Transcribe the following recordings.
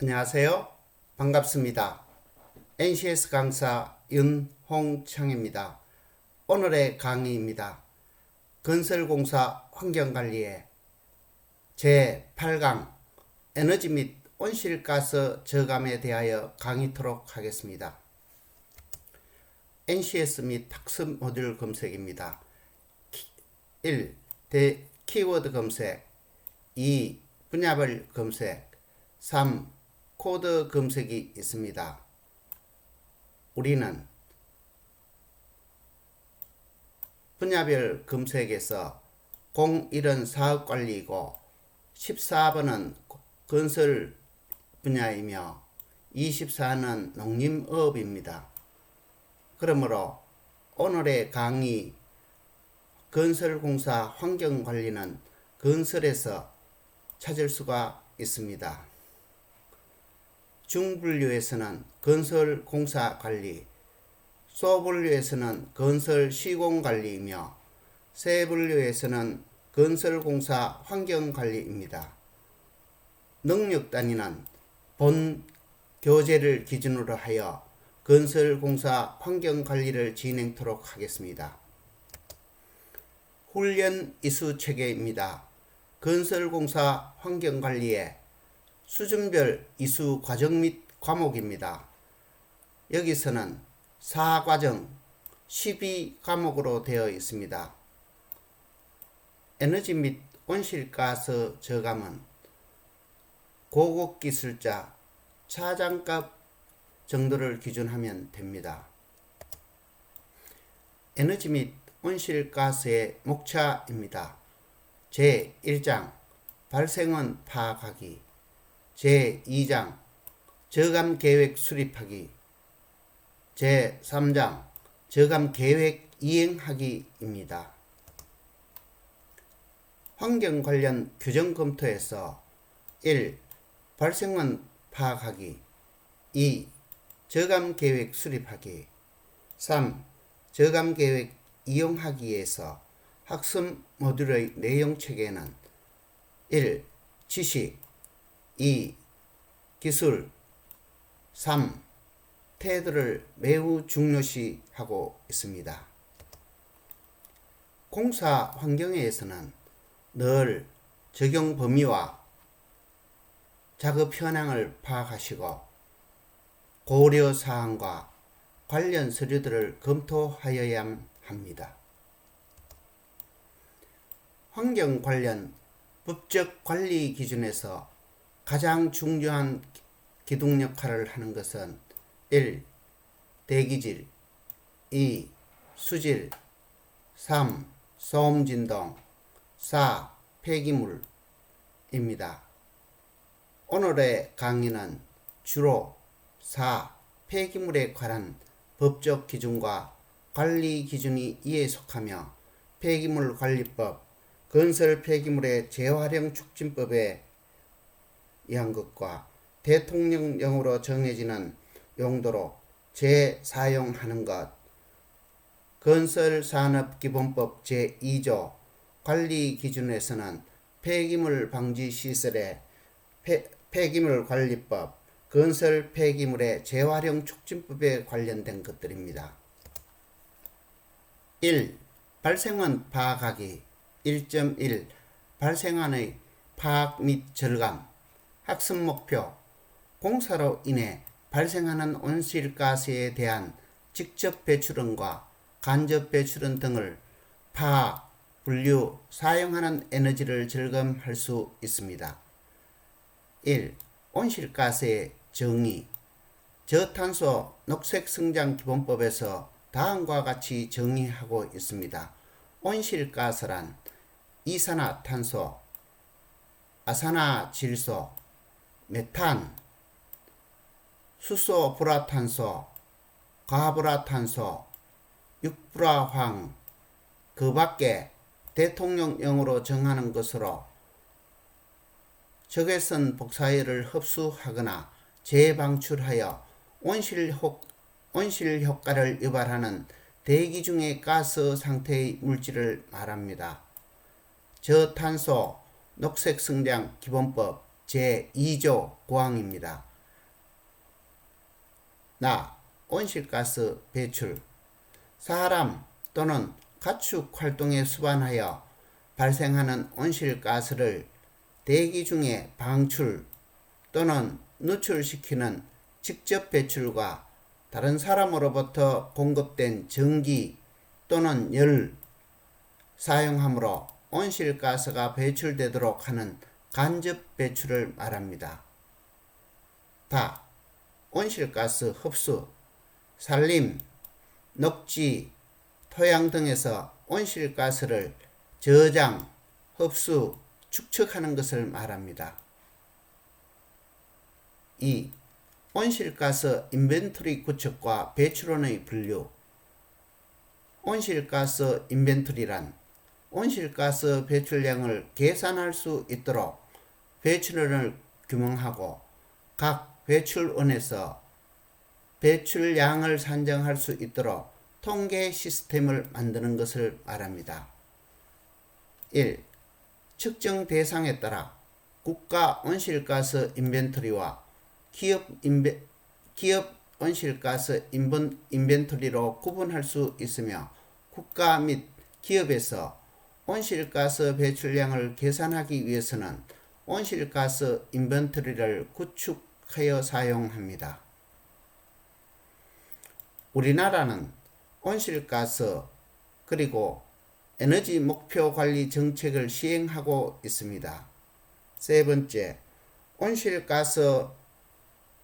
안녕하세요. 반갑습니다. NCS 강사 윤홍창입니다. 오늘의 강의입니다. 건설공사 환경관리의 제8강 에너지 및 온실가스 저감에 대하여 강의토록 하겠습니다. NCS 및 학습 모듈 검색입니다. 1. 키워드 검색 2. 분야별 검색 3. 코드 검색이 있습니다. 우리는 분야별 검색에서 01은 사업관리이고 14번은 건설 분야이며 24는 농림업입니다. 그러므로 오늘의 강의 건설공사 환경관리는 건설에서 찾을 수가 있습니다. 중분류에서는 건설공사관리, 소분류에서는 건설시공관리이며 세분류에서는 건설공사 환경관리입니다. 능력단위는 본 교재를 기준으로 하여 건설공사 환경관리를 진행토록 하겠습니다. 훈련 이수체계입니다. 건설공사 환경관리의 수준별 이수 과정 및 과목입니다. 여기서는 4과정 12과목으로 되어 있습니다. 에너지 및 온실가스 저감은 고급 기술자 차장급 정도를 기준하면 됩니다. 에너지 및 온실가스의 목차입니다. 제1장 발생원 파악하기, 제2장 저감계획 수립하기, 제3장 저감계획 이행하기입니다. 환경 관련 규정 검토에서 1. 발생원 파악하기 2. 저감계획 수립하기 3. 저감계획 이용하기에서 학습 모듈의 내용체계는 1. 지식 2. 기술 3. 태도를 매우 중요시하고 있습니다. 공사 환경에서는 늘 적용 범위와 작업 현황을 파악하시고 고려 사항과 관련 서류들을 검토하여야 합니다. 환경 관련 법적 관리 기준에서 가장 중요한 기둥 역할을 하는 것은 1. 대기질 2. 수질 3. 소음진동 4. 폐기물입니다. 오늘의 강의는 주로 4. 폐기물에 관한 법적 기준과 관리 기준이 이에 속하며 폐기물관리법, 건설 폐기물의 재활용 촉진법에 의한 것과 대통령령으로 정해지는 용도로 재사용하는 것, 건설산업기본법 제2조 관리기준에서는 폐기물 방지시설의 폐기물관리법, 건설 폐기물의 재활용 촉진법에 관련된 것들입니다. 1. 발생원 파악하기 1.1 발생원의 파악 및 절감. 학습 목표 공사로 인해 발생하는 온실가스에 대한 직접 배출원과 간접 배출원 등을 파악, 분류, 사용하는 에너지를 절감할 수 있습니다. 1. 온실가스의 정의 저탄소 녹색성장기본법에서 다음과 같이 정의하고 있습니다. 온실가스란 이산화탄소, 아산화질소, 메탄, 수소불화탄소, 가불화탄소, 육불화황, 그 밖에 대통령령으로 정하는 것으로 적외선 복사열을 흡수하거나 재방출하여 온실 효과를 유발하는 대기 중의 가스 상태의 물질을 말합니다. 저탄소 녹색성장 기본법 제2조 고항입니다. 온실가스 배출. 사람 또는 가축 활동에 수반하여 발생하는 온실가스를 대기 중에 방출 또는 누출시키는 직접 배출과 다른 사람으로부터 공급된 전기 또는 열 사용함으로 온실가스가 배출되도록 하는 간접 배출을 말합니다. 온실가스 흡수. 산림, 녹지, 토양 등에서 온실가스를 저장, 흡수, 축적하는 것을 말합니다. 2. 온실가스 인벤토리 구축과 배출원의 분류. 온실가스 인벤토리란 온실가스 배출량을 계산할 수 있도록 배출원을 규명하고 각 배출원에서 배출량을 산정할 수 있도록 통계 시스템을 만드는 것을 말합니다. 1. 측정 대상에 따라 국가 온실가스 인벤토리와 기업 온실가스 인벤토리로 구분할 수 있으며 국가 및 기업에서 온실가스 배출량을 계산하기 위해서는 온실가스 인벤토리를 구축하여 사용합니다. 우리나라는 온실가스 그리고 에너지 목표 관리 정책을 시행하고 있습니다. 세 번째, 온실가스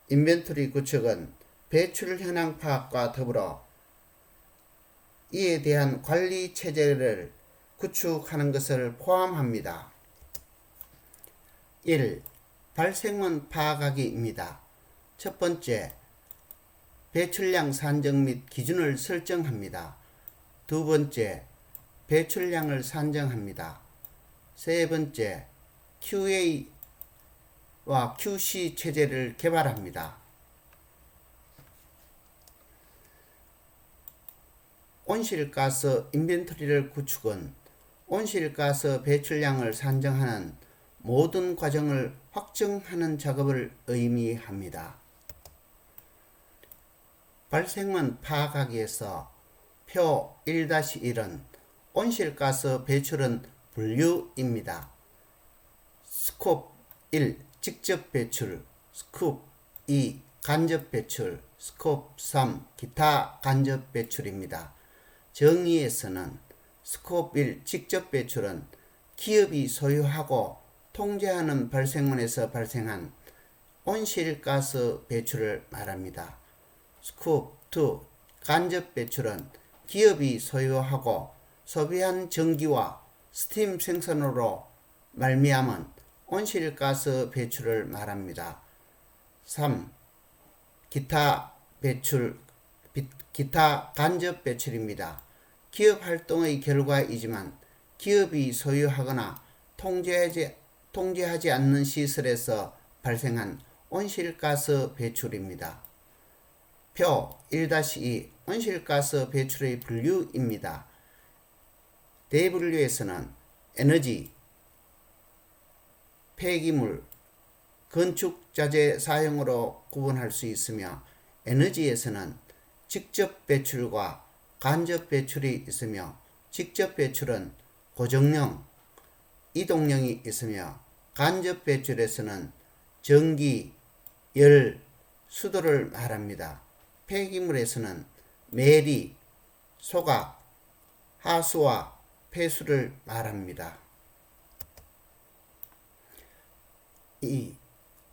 인벤토리 구축은 배출 현황 파악과 더불어 이에 대한 관리 체제를 구축하는 것을 포함합니다. 1. 발생원 파악하기입니다. 첫 번째, 배출량 산정 및 기준을 설정합니다. 두 번째, 배출량을 산정합니다. 세 번째, QA와 QC 체제를 개발합니다. 온실가스 인벤토리를 구축은 온실가스 배출량을 산정하는 모든 과정을 확정하는 작업을 의미합니다. 발생원 파악하기에서 표 1-1은 온실가스 배출은 분류입니다. 스콥 1. 직접 배출, 스콥 2. 간접 배출, 스콥 3. 기타 간접 배출입니다. 정의에서는 스콥 1. 직접 배출은 기업이 소유하고 통제하는 발생원에서 발생한 온실가스 배출을 말합니다. 스콥 2. 간접 배출은 기업이 소유하고 소비한 전기와 스팀 생산으로 말미암은 온실가스 배출을 말합니다. 3. 기타 간접 배출입니다. 기업 활동의 결과이지만 기업이 소유하거나 통제하지 않는 시설에서 발생한 온실가스 배출입니다. 표 1-2 온실가스 배출의 분류입니다. 대분류에서는 에너지, 폐기물, 건축자재 사용으로 구분할 수 있으며 에너지에서는 직접 배출과 간접 배출이 있으며 직접 배출은 고정령, 이동령이 있으며 간접 배출에서는 전기, 열, 수도를 말합니다. 폐기물에서는 매리, 소각, 하수와 폐수를 말합니다. 2.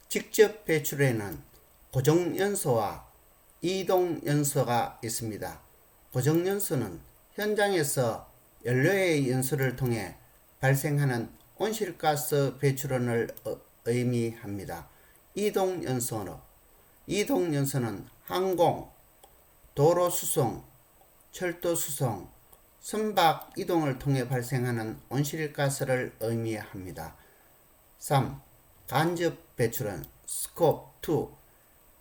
직접 배출에는 고정연소와 이동연소가 있습니다. 고정연소는 현장에서 연료의 연소를 통해 발생하는 온실가스 배출원을 의미합니다. 이동연소는 항공, 도로 수송, 철도 수송, 선박 이동을 통해 발생하는 온실가스를 의미합니다. 3. 간접 배출은 스콥 2.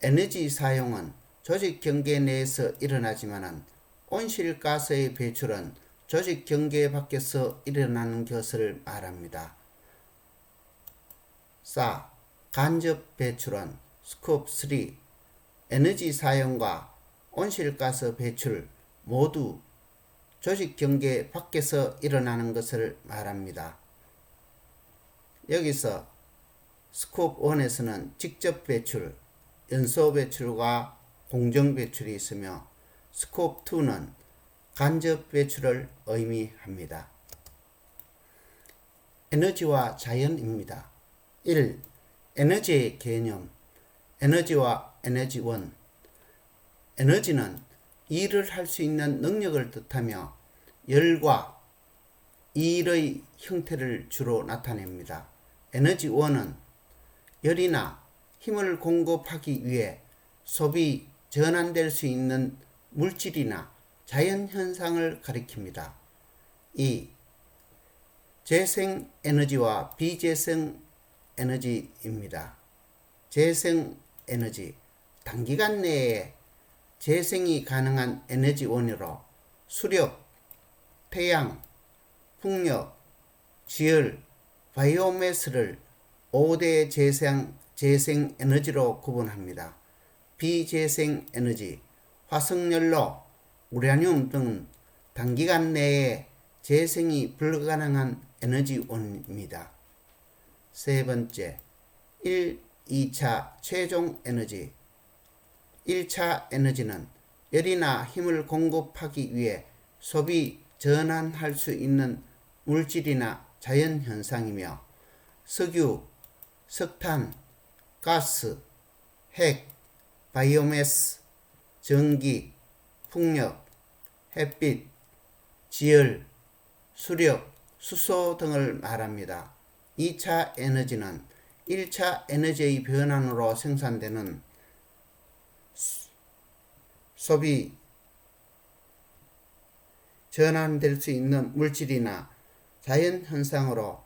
에너지 사용은 조직 경계 내에서 일어나지만 온실가스의 배출은 조직 경계 밖에서 일어나는 것을 말합니다. 4. 간접 배출은 스콥 3. 에너지 사용과 온실가스 배출 모두 조직 경계 밖에서 일어나는 것을 말합니다. 여기서 스콥 1에서는 직접 배출, 연소 배출과 공정 배출이 있으며 스콥 2는 간접 배출을 의미합니다. 에너지와 자연입니다. 1. 에너지의 개념. 에너지와 에너지원. 에너지는 일을 할 수 있는 능력을 뜻하며 열과 일의 형태를 주로 나타냅니다. 에너지원은 열이나 힘을 공급하기 위해 소비, 전환될 수 있는 물질이나 자연현상을 가리킵니다. 2. 재생에너지와 비재생에너지입니다. 재생에너지, 단기간 내에 재생이 가능한 에너지원으로 수력, 태양, 풍력, 지열, 바이오매스를 5대 재생에너지로 구분합니다. 비재생에너지, 화석연료, 우라늄 등 단기간 내에 재생이 불가능한 에너지원입니다. 세 번째, 1, 2차 최종 에너지. 1차 에너지는 열이나 힘을 공급하기 위해 소비, 전환할 수 있는 물질이나 자연현상이며 석유, 석탄, 가스, 핵, 바이오매스, 전기, 풍력, 햇빛, 지열, 수력, 수소 등을 말합니다. 2차 에너지는 1차 에너지의 변환으로 생산되는 소비, 전환될 수 있는 물질이나 자연현상으로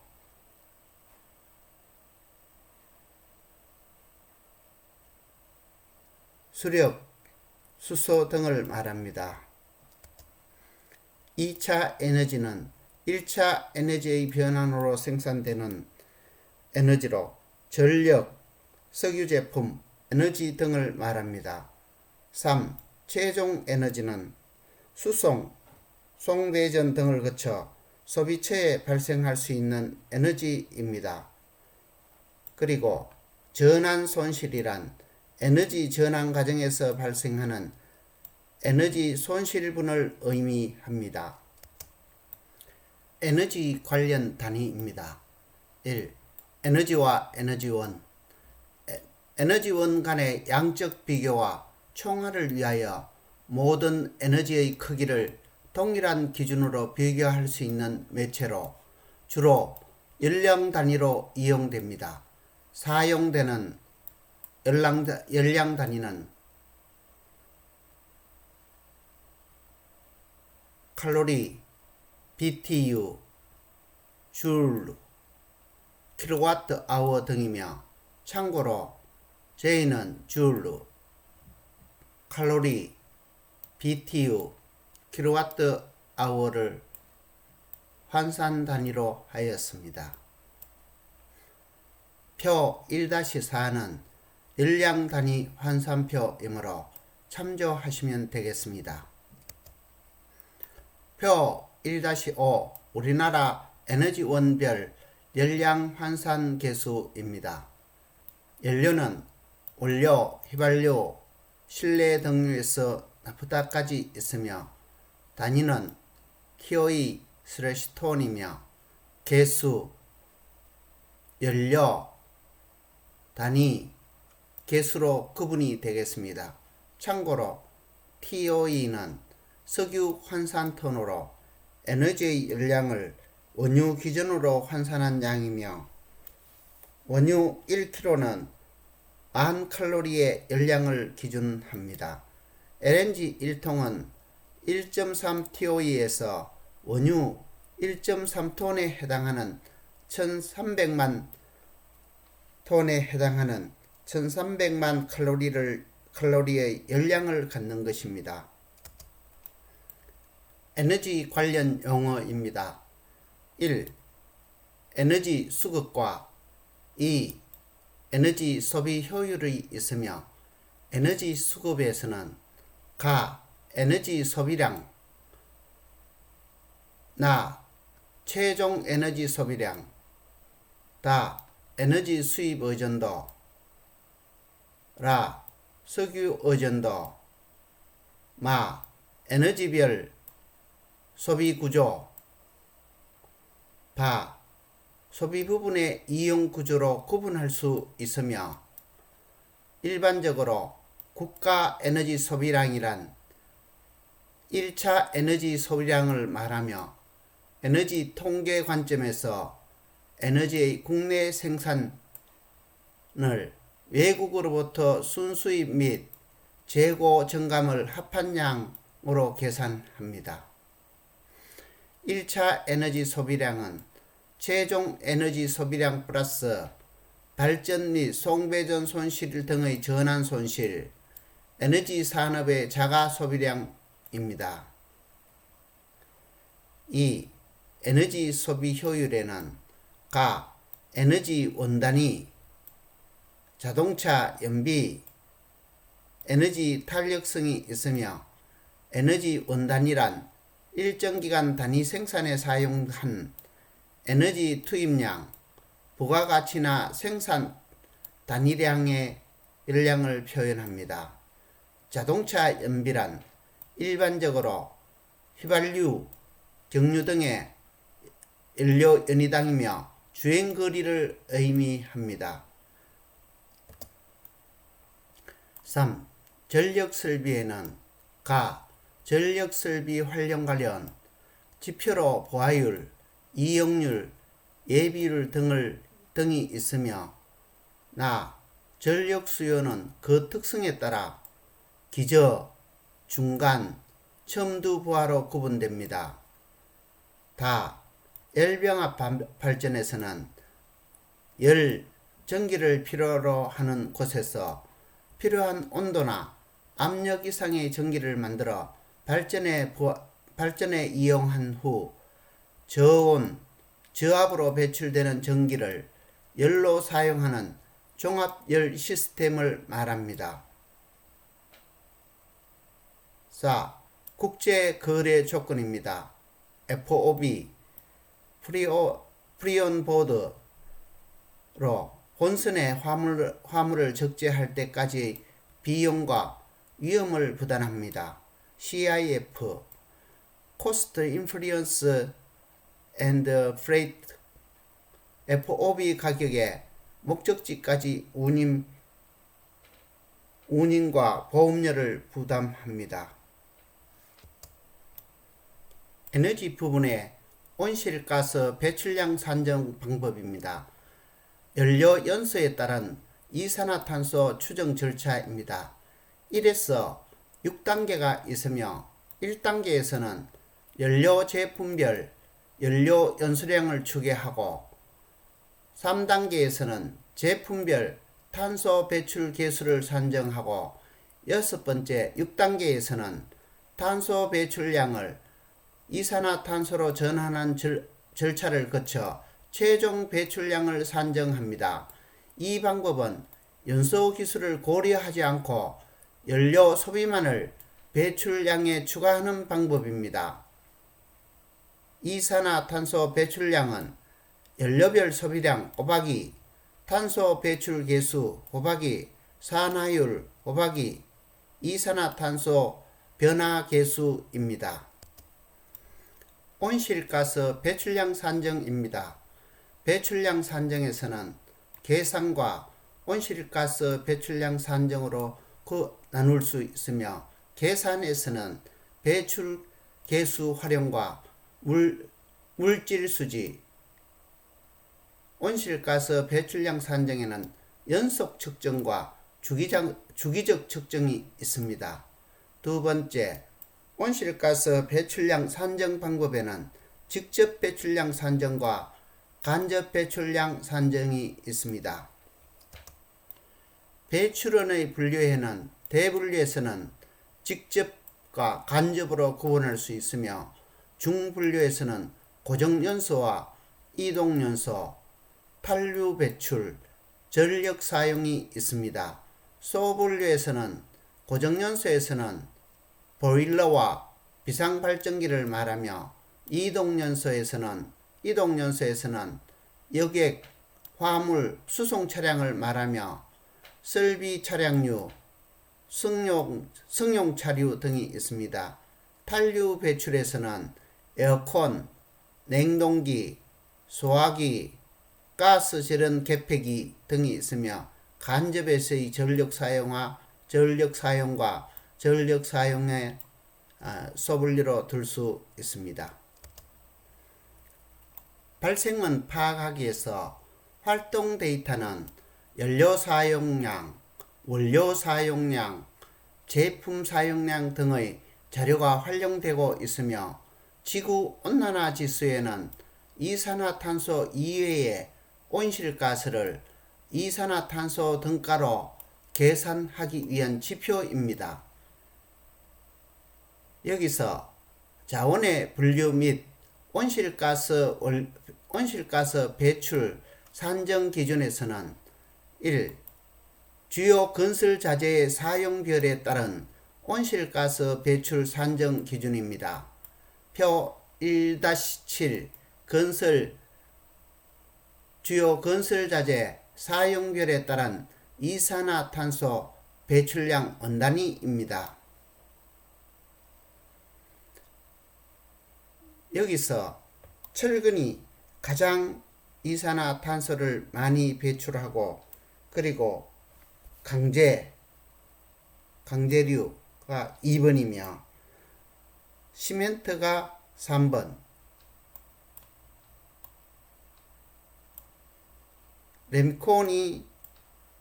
수력, 수소 등을 말합니다. 2차 에너지는 1차 에너지의 변환으로 생산되는 에너지로 전력, 석유 제품, 에너지 등을 말합니다. 3. 최종 에너지는 수송, 송배전 등을 거쳐 소비처에 발생할 수 있는 에너지입니다. 그리고 전환 손실이란 에너지 전환 과정에서 발생하는 에너지 손실분을 의미합니다. 에너지 관련 단위입니다. 1. 에너지와 에너지원. 에너지원 간의 양적 비교와 총합을 위하여 모든 에너지의 크기를 동일한 기준으로 비교할 수 있는 매체로 주로 열량 단위로 이용됩니다. 사용되는 열량 단위는 칼로리, BTU, 줄, 킬로와트 아워 등이며 참고로 J는 줄, 칼로리, BTU, 킬로와트 아워를 환산 단위로 하였습니다. 표 1-4는 열량 단위 환산표이므로 참조하시면 되겠습니다. 표 1-5 우리나라 에너지원별 열량 환산 계수입니다. 연료는 원료, 휘발유, 실내 등유에서 나프타까지 있으며 단위는 TOE/톤이며 계수, 연료, 단위, 계수로 구분이 되겠습니다. 참고로 TOE는 석유 환산톤으로 에너지의 열량을 원유 기준으로 환산한 양이며 원유 1kg는 1000칼로리의 열량을 기준합니다. LNG 1통은 1.3TOE에서 원유 1.3톤에 해당하는 1300만 톤에 해당하는 1300만 칼로리의 열량을 갖는 것입니다. 에너지 관련 용어입니다. 1. 에너지 수급과 2. 에너지 소비 효율이 있으며 에너지 수급에서는 가 에너지 소비량, 나 최종 에너지 소비량, 다 에너지 수입 의존도, 라 석유 의존도, 마 에너지별 소비 구조, 바 소비 부분의 이용 구조로 구분할 수 있으며, 일반적으로 국가 에너지 소비량이란 1차 에너지 소비량을 말하며, 에너지 통계 관점에서 에너지의 국내 생산을 외국으로부터 순수입 및 재고 증감을 합한 양으로 계산합니다. 1차 에너지 소비량은 최종 에너지 소비량 플러스 발전 및 송배전 손실 등의 전환 손실, 에너지 산업의 자가 소비량입니다. 2. 에너지 소비 효율에는 가 에너지 원단위, 자동차 연비, 에너지 탄력성이 있으며, 에너지 원단위란 일정 기간 단위 생산에 사용한 에너지 투입량, 부가가치나 생산 단위량의 열량을 표현합니다. 자동차 연비란 일반적으로 휘발유, 경유 등의 연료 연위당이며 주행거리를 의미합니다. 3. 전력설비에는 가 전력설비 활용 관련 지표로 보아율, 이용률, 예비율 등이 있으며, 나 전력 수요는 그 특성에 따라 기저, 중간, 첨두 부하로 구분됩니다. 다 열병합 발전에서는 열, 전기를 필요로 하는 곳에서 필요한 온도나 압력 이상의 전기를 만들어 발전에 이용한 후 저온, 저압으로 배출되는 전기를 열로 사용하는 종합열 시스템을 말합니다. 4. 국제거래 조건입니다. FOB, 프리온보드로 본선에 화물을 적재할 때까지 비용과 위험을 부담합니다. CIF, Cost Influence and Freight, FOB 가격에 목적지까지 운임과 보험료를 부담합니다. 에너지 부분의 온실가스 배출량 산정 방법입니다. 연료 연소에 따른 이산화탄소 추정 절차입니다. 1에서 6단계가 있으며 1단계에서는 연료 제품별 연료 연소량을 추계하고, 3단계에서는 제품별 탄소 배출 계수를 산정하고, 6번째 6단계에서는 탄소 배출량을 이산화탄소로 전환한 절차를 거쳐 최종 배출량을 산정합니다. 이 방법은 연소 기술을 고려하지 않고 연료 소비만을 배출량에 추가하는 방법입니다. 이산화탄소 배출량은 연료별 소비량 곱하기 탄소 배출 계수 곱하기 산화율 곱하기 이산화탄소 변화 계수입니다. 온실가스 배출량 산정입니다. 배출량 산정에서는 계산과 온실가스 배출량 산정으로 나눌 수 있으며, 계산에서는 배출 계수 활용과 물질 수지, 온실가스 배출량 산정에는 연속 측정과 주기적 측정이 있습니다. 두 번째, 온실가스 배출량 산정 방법에는 직접 배출량 산정과 간접 배출량 산정이 있습니다. 배출원의 분류에는 대분류에서는 직접과 간접으로 구분할 수 있으며, 중분류에서는 고정연소와 이동연소, 탄류 배출, 전력 사용이 있습니다. 소분류에서는 고정연소에서는 보일러와 비상발전기를 말하며 이동연소에서는 여객, 화물, 수송 차량을 말하며 설비 차량류, 승용 차류 등이 있습니다. 탄류 배출에서는 에어컨, 냉동기, 소화기, 가스 절연 개폐기 등이 있으며 간접에서의 전력 사용과 전력 사용의 소분류로 들 수 있습니다. 발생원 파악하기 위해서 활동 데이터는 연료 사용량, 원료 사용량, 제품 사용량 등의 자료가 활용되고 있으며 지구 온난화 지수에는 이산화탄소 이외의 온실가스를 이산화탄소 등가로 계산하기 위한 지표입니다. 여기서 자원의 분류 및 온실가스 배출 산정 기준에서는 1. 주요 건설 자재의 사용별에 따른 온실가스 배출 산정 기준입니다. 표 1-7 주요 건설 자재 사용별에 따른 이산화탄소 배출량 원단위입니다. 여기서 철근이 가장 이산화탄소를 많이 배출하고 그리고 강제류가 2번이며 시멘트가 3번, 램콘이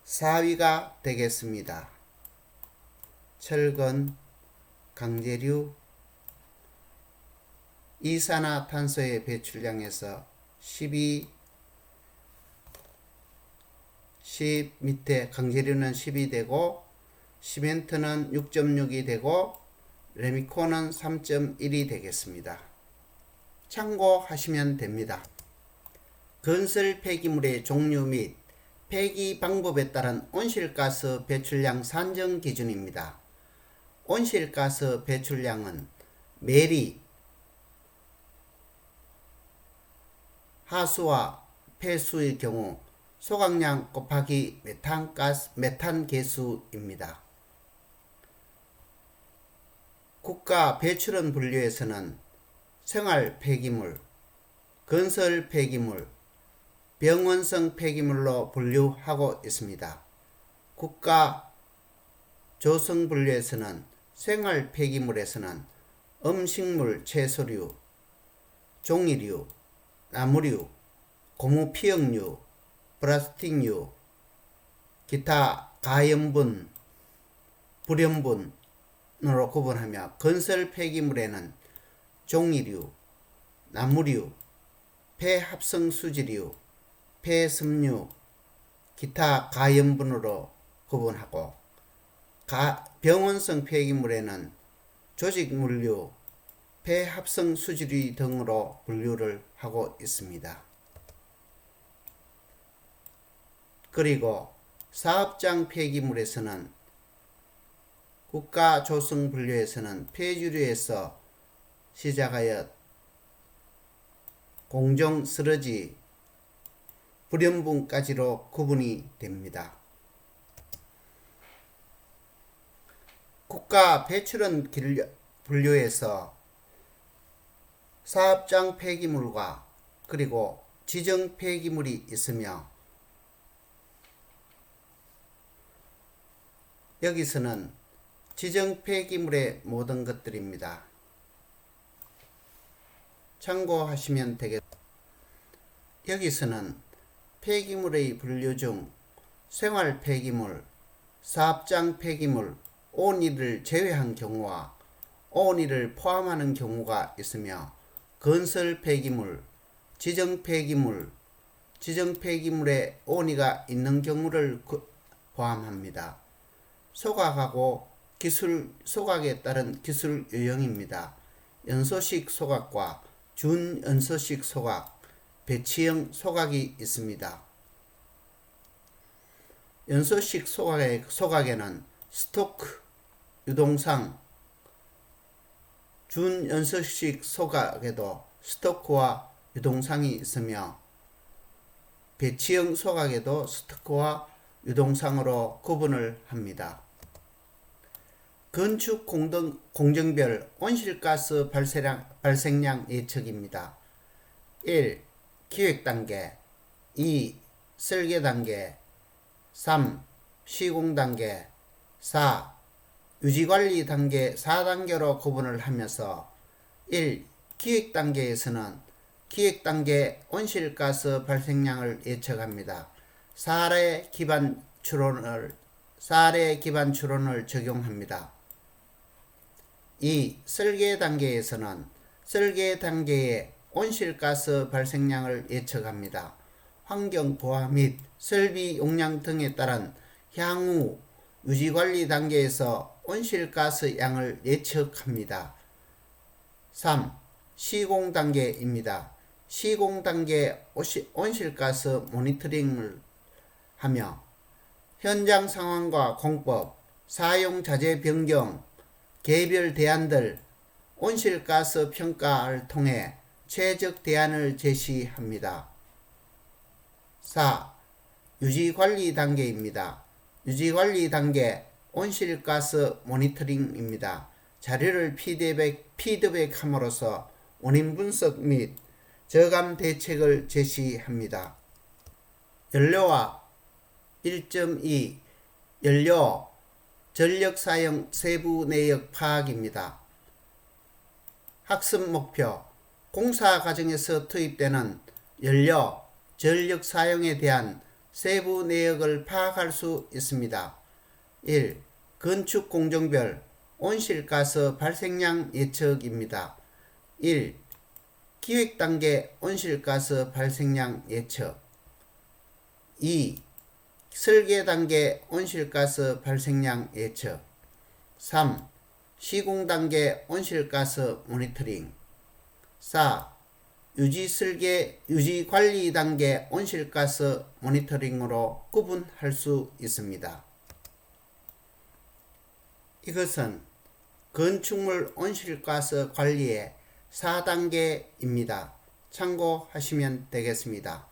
4위가 되겠습니다. 철근, 강제류, 이산화탄소의 배출량에서 10 밑에 강제류는 10이 되고 시멘트는 6.6이 되고 레미콘은 3.1이 되겠습니다. 참고하시면 됩니다. 건설 폐기물의 종류 및 폐기 방법에 따른 온실가스 배출량 산정 기준입니다. 온실가스 배출량은 매리, 하수와 폐수의 경우 소각량 곱하기 메탄 계수입니다. 국가 배출원 분류에서는 생활 폐기물, 건설 폐기물, 병원성 폐기물로 분류하고 있습니다. 국가 조성 분류에서는 생활 폐기물에서는 음식물 채소류, 종이류, 나무류, 고무 피혁류, 플라스틱류, 기타 가연분, 불연분으로 구분하며 건설 폐기물에는 종이류, 나무류, 폐합성수지류, 폐섬유, 기타 가연분으로 구분하고 병원성 폐기물에는 조직물류, 폐합성수지류 등으로 분류를 하고 있습니다. 그리고 사업장 폐기물에서는 국가조성 분류에서는 폐주류에서 시작하여 공정 쓰러지, 불연분까지로 구분이 됩니다. 국가 배출원 분류에서 사업장 폐기물과 그리고 지정 폐기물이 있으며 여기서는 지정 폐기물의 모든 것들입니다. 참고하시면 되겠습니다. 여기서는 폐기물의 분류 중 생활 폐기물, 사업장 폐기물, 온이를 제외한 경우와 온이를 포함하는 경우가 있으며 건설 폐기물, 지정 폐기물에 온이가 있는 경우를 포함합니다. 소각하고 소각에 따른 기술 유형입니다. 연소식 소각과 준연소식 소각, 배치형 소각이 있습니다. 연소식 소각에는 스토크, 유동상, 준연소식 소각에도 스토크와 유동상이 있으며 배치형 소각에도 스토크와 유동상으로 구분을 합니다. 건축 공정별 온실가스 발생량 예측입니다. 1. 기획단계 2. 설계단계 3. 시공단계 4. 유지관리 단계 4단계로 구분을 하면서 1. 기획단계에서는 기획단계 온실가스 발생량을 예측합니다. 사례 기반 추론을 적용합니다. 2. 설계 단계에서는 설계 단계의 온실가스 발생량을 예측합니다. 환경 보안 및 설비 용량 등에 따른 향후 유지관리 단계에서 온실가스 양을 예측합니다. 3. 시공 단계입니다. 시공 단계 온실가스 모니터링을 하며 현장 상황과 공법, 사용 자재 변경, 개별 대안들, 온실가스 평가를 통해 최적 대안을 제시합니다. 4. 유지관리 단계입니다. 유지관리 단계 온실가스 모니터링입니다. 자료를 피드백함으로써 원인 분석 및 저감 대책을 제시합니다. 연료와 1.2 연료 전력 사용 세부 내역 파악입니다. 학습 목표 공사 과정에서 투입되는 연료 전력 사용에 대한 세부 내역을 파악할 수 있습니다. 1. 건축 공정별 온실가스 발생량 예측입니다. 1. 기획단계 온실가스 발생량 예측 2. 설계단계 온실가스 발생량 예측 3. 시공단계 온실가스 모니터링 4. 유지관리 단계 온실가스 모니터링으로 구분할 수 있습니다. 이것은 건축물 온실가스 관리의 4단계입니다. 참고하시면 되겠습니다.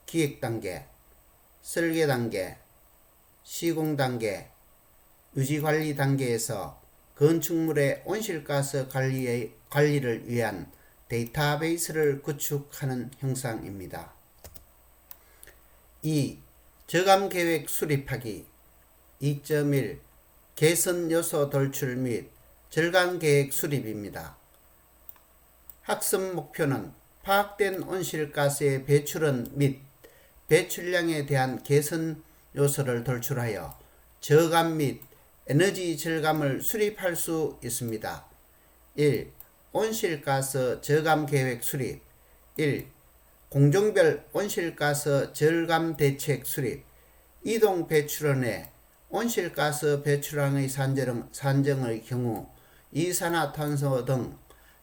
기획단계, 설계단계, 시공단계, 유지관리 단계에서 건축물의 온실가스 관리를 위한 데이터베이스를 구축하는 형상입니다. 2. 저감계획 수립하기 2.1 개선 요소 돌출 및 절감계획 수립입니다. 학습 목표는 파악된 온실가스의 배출원 및 배출량에 대한 개선 요소를 돌출하여 저감 및 에너지 절감을 수립할 수 있습니다. 1. 온실가스 저감 계획 수립 1. 공정별 온실가스 절감 대책 수립 이동 배출원의 온실가스 배출량의 산정의 경우 이산화탄소 등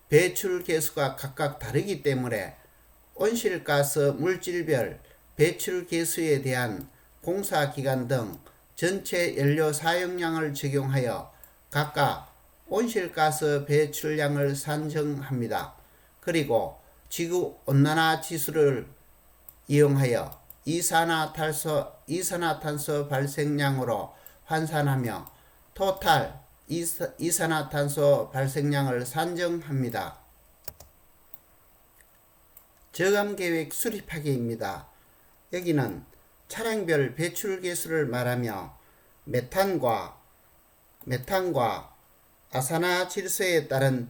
배출 계수가 각각 다르기 때문에 온실가스 물질별 배출 계수에 대한 공사기간 등 전체 연료 사용량을 적용하여 각각 온실가스 배출량을 산정합니다. 그리고 지구온난화 지수를 이용하여 이산화탄소 발생량으로 환산하며 토탈 이산화탄소 발생량을 산정합니다. 저감계획 수립하기입니다. 여기는 차량별 배출 계수를 말하며 메탄과 아산화질소에 따른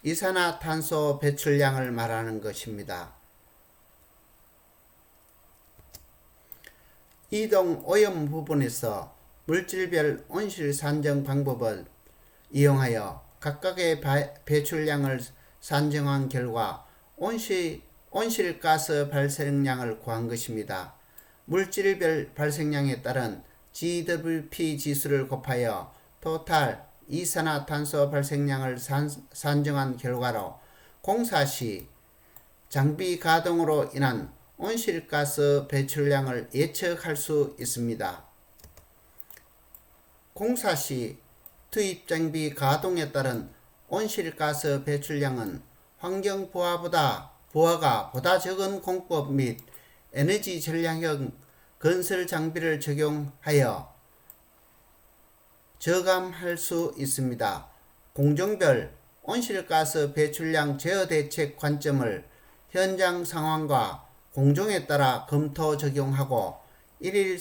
이산화탄소 배출량을 말하는 것입니다. 이동 오염 부분에서 물질별 온실 산정 방법을 이용하여 각각의 배출량을 산정한 결과 온실가스 발생량을 구한 것입니다. 물질별 발생량에 따른 GWP 지수를 곱하여 토탈 이산화탄소 발생량을 산정한 결과로 공사 시 장비 가동으로 인한 온실가스 배출량을 예측할 수 있습니다. 공사 시 투입 장비 가동에 따른 온실가스 배출량은 환경 부하가 보다 적은 공법 및 에너지 전략형 건설 장비를 적용하여 저감할 수 있습니다. 공정별 온실가스 배출량 제어 대책 관점을 현장 상황과 공정에 따라 검토 적용하고 일일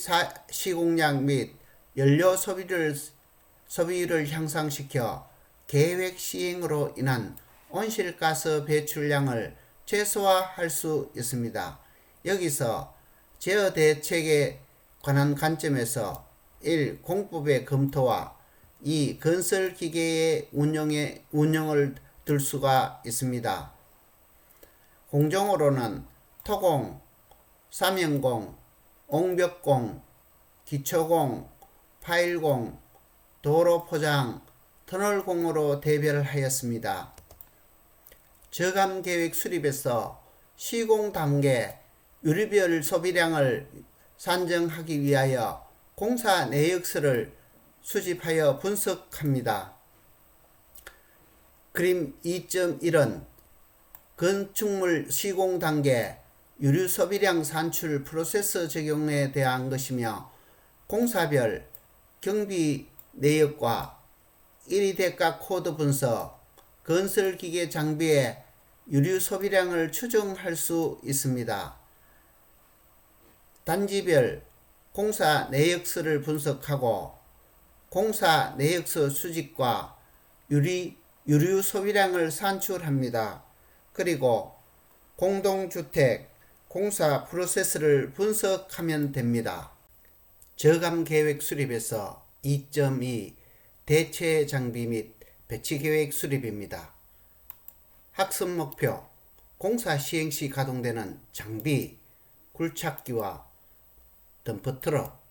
시공량 및 연료 소비율을 향상시켜 계획 시행으로 인한 온실가스 배출량을 최소화할 수 있습니다. 여기서 제어 대책에 관한 관점에서 1. 공법의 검토와 2. 건설 기계의 운영을 들 수가 있습니다. 공정으로는 토공, 사면공, 옹벽공, 기초공, 파일공, 도로 포장, 터널공으로 대별하였습니다. 저감 계획 수립에서 시공 단계 유류별 소비량을 산정하기 위하여 공사 내역서를 수집하여 분석합니다. 그림 2.1은 건축물 시공 단계 유류 소비량 산출 프로세스 적용에 대한 것이며 공사별 경비 내역과 1위 대가 코드 분석, 건설기계 장비의 유류 소비량을 추정할 수 있습니다. 단지별 공사 내역서를 분석하고 공사 내역서 수집과 유류 소비량을 산출합니다. 그리고 공동주택 공사 프로세스를 분석하면 됩니다. 저감 계획 수립에서 2.2 대체 장비 및 배치 계획 수립입니다. 학습 목표 공사 시행 시 가동되는 장비, 굴착기와 덤프트럭,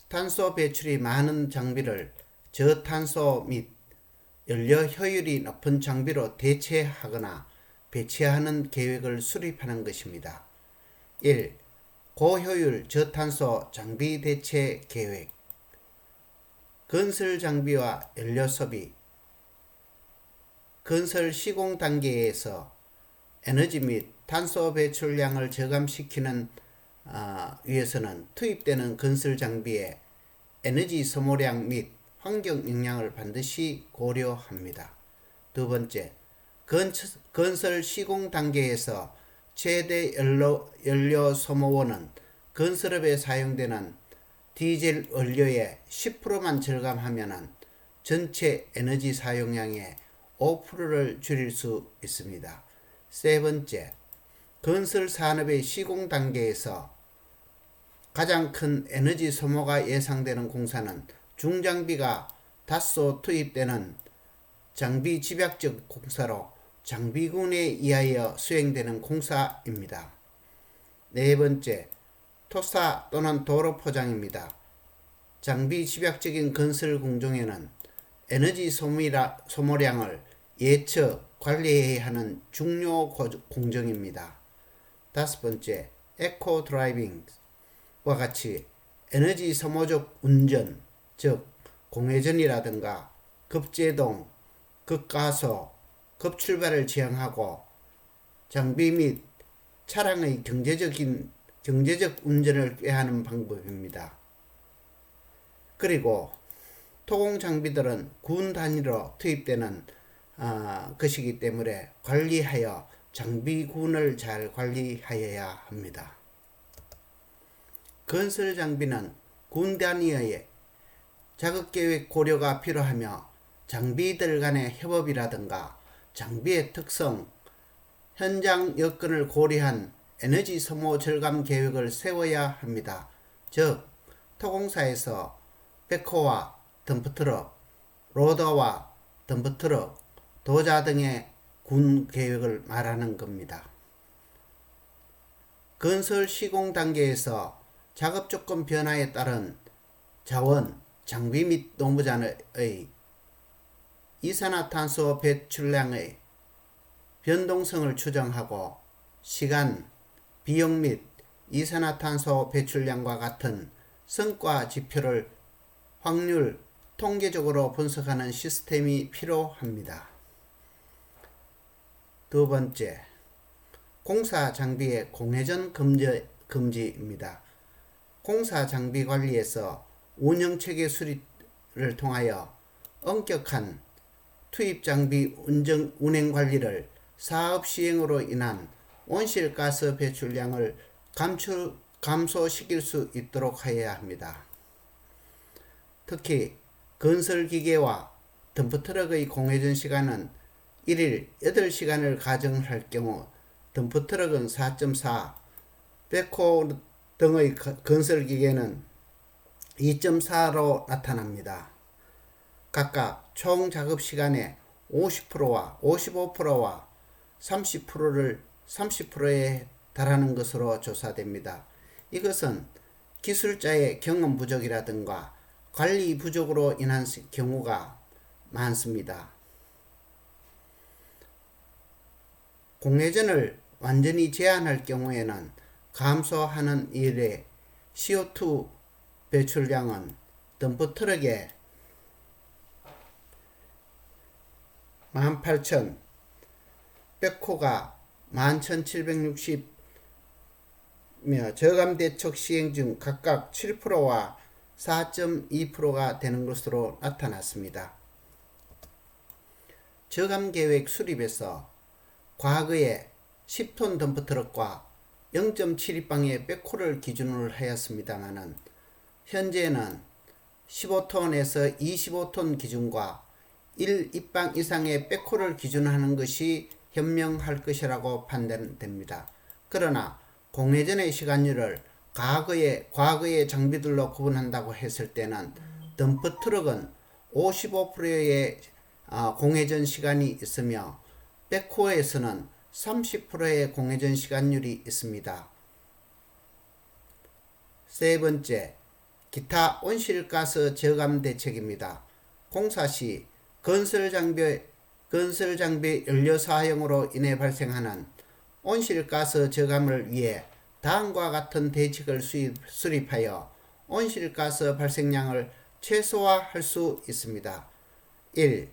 탄소 배출이 많은 장비를 저탄소 및 연료 효율이 높은 장비로 대체하거나 배치하는 계획을 수립하는 것입니다. 1. 고효율 저탄소 장비 대체 계획. 건설 장비와 연료 소비. 건설 시공 단계에서 에너지 및 탄소 배출량을 저감시키는 위해서는 투입되는 건설 장비의 에너지 소모량 및 환경 영향을 반드시 고려합니다. 두 번째, 건설 시공 단계에서 최대 연료 소모원은 건설업에 사용되는 디젤 원료의 10%만 절감하면 전체 에너지 사용량의 5%를 줄일 수 있습니다. 세 번째, 건설 산업의 시공 단계에서 가장 큰 에너지 소모가 예상되는 공사는 중장비가 다소 투입되는 장비 집약적 공사로 장비군에 의하여 수행되는 공사입니다. 네 번째, 토사 또는 도로 포장입니다. 장비 집약적인 건설 공정에는 에너지 소모량을 예측, 관리해야 하는 중요 공정입니다. 다섯 번째, 에코 드라이빙과 같이 에너지 소모적 운전, 즉 공회전이라든가 급제동, 급가소, 급출발을 지향하고 장비 및 차량의 경제적 운전을 꾀하는 방법입니다. 그리고 토공 장비들은 군 단위로 투입되는 것이기 때문에 관리하여 장비군을 잘 관리하여야 합니다. 건설 장비는 군 단위의 작업계획 고려가 필요하며 장비들 간의 협업이라든가 장비의 특성, 현장 여건을 고려한 에너지 소모 절감 계획을 세워야 합니다. 즉, 토공사에서 백호와 덤프트럭, 로더와 덤프트럭, 도자 등의 군 계획을 말하는 겁니다. 건설 시공 단계에서 작업 조건 변화에 따른 자원, 장비 및 노무자의 이산화탄소 배출량의 변동성을 추정하고 시간, 비용 및 이산화탄소 배출량과 같은 성과 지표를 확률, 통계적으로 분석하는 시스템이 필요합니다. 두 번째, 공사 장비의 공회전 금지입니다. 공사 장비 관리에서 운영체계 수립을 통하여 엄격한 투입 장비 운행 관리를 사업 시행으로 인한 온실가스 배출량을 감소시킬 수 있도록 하여야 합니다. 특히 건설기계와 덤프트럭의 공회전 시간은 1일 8시간을 가정할 경우 덤프트럭은 4.4, 백호 등의 건설기계는 2.4로 나타납니다. 각각 총 작업시간의 50%와 55%와 30%에 달하는 것으로 조사됩니다. 이것은 기술자의 경험 부족이라든가 관리 부족으로 인한 경우가 많습니다. 공회전을 완전히 제한할 경우에는 감소하는 일에 CO2 배출량은 덤프트럭에 18,000, 백호가 11,760며 저감대책 시행 중 각각 7%와 4.2%가 되는 것으로 나타났습니다. 저감계획 수립에서 과거에 10톤 덤프트럭과 0.72방의 백호를 기준으로 하였습니다마는 현재는 15톤에서 25톤 기준과 1입방 이상의 백호를 기준하는 것이 현명할 것이라고 판단됩니다. 그러나 공회전의 시간율을 과거의 장비들로 구분한다고 했을 때는 덤프트럭은 55%의 공회전 시간이 있으며 백호에서는 30%의 공회전 시간율이 있습니다. 세 번째, 기타 온실가스 저감 대책입니다. 공사 시 건설장비 연료 사용으로 인해 발생하는 온실가스 저감을 위해 다음과 같은 대책을 수립하여 온실가스 발생량을 최소화할 수 있습니다. 1.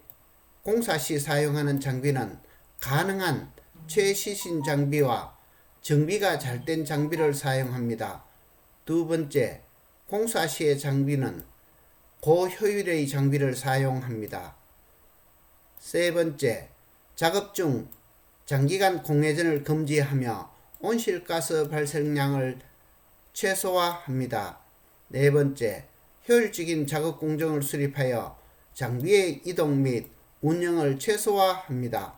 공사 시 사용하는 장비는 가능한 최시신 장비와 정비가 잘 된 장비를 사용합니다. 두 번째, 공사 시의 장비는 고효율의 장비를 사용합니다. 세 번째, 작업 중 장기간 공회전을 금지하며 온실가스 발생량을 최소화합니다. 네 번째, 효율적인 작업 공정을 수립하여 장비의 이동 및 운영을 최소화합니다.